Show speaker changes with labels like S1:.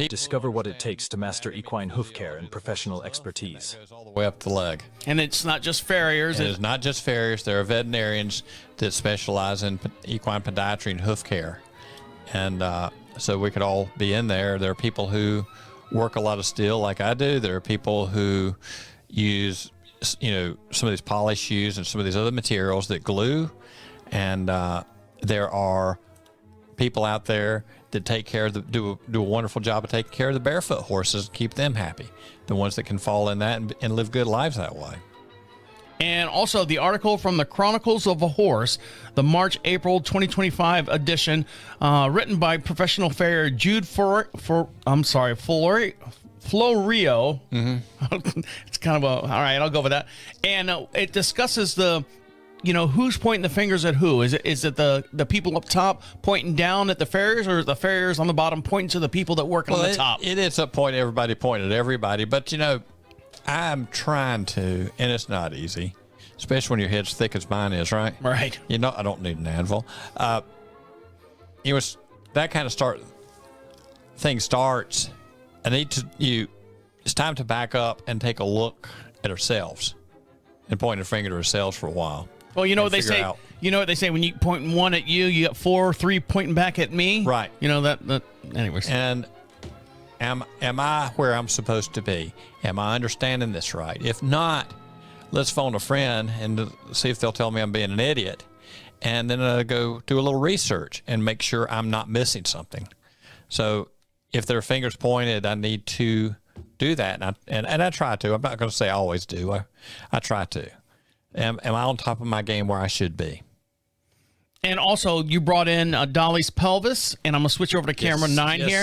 S1: Discover what it takes to master equine hoof care and professional expertise.
S2: Goes all the way up the leg.
S3: And it's not just farriers.
S2: And it's not just farriers. There are veterinarians that specialize in equine podiatry and hoof care. And so we could all be in there. There are people who work a lot of steel like I do. There are people who use, some of these polished shoes and some of these other materials that glue. And there are people out there that take care of do a wonderful job of taking care of the barefoot horses and keep them happy. The ones that can fall in that and live good lives that way.
S3: And also the article from the Chronicles of a Horse, the March-April 2025 edition, written by professional farrier Jude Florio. Mm-hmm. It's kind of all right, I'll go with that. And it discusses who's pointing the fingers at who. Is it the people up top pointing down at the farriers, or is the farriers on the bottom pointing to the people that work on the top?
S2: It is a point, everybody pointing at everybody, but I'm trying to, and it's not easy, especially when your head's thick as mine is, right?
S3: Right.
S2: I don't need an anvil. That kind of thing starts. It's time to back up and take a look at ourselves and point a finger to ourselves for a while.
S3: Well, you know what they say. You know what they say, when you point one at you, you got 4 or 3 pointing back at me.
S2: Right.
S3: That. Anyways.
S2: And am I where I'm supposed to be? Am I understanding this right? If not, let's phone a friend and see if they'll tell me I'm being an idiot, and then go do a little research and make sure I'm not missing something. So if their fingers pointed, I need to do that, and I try to. I'm not going to say I always do. I try to. Am I on top of my game where I should be?
S3: And also, you brought in Dolly's pelvis, and I'm going to switch over to camera 9 here.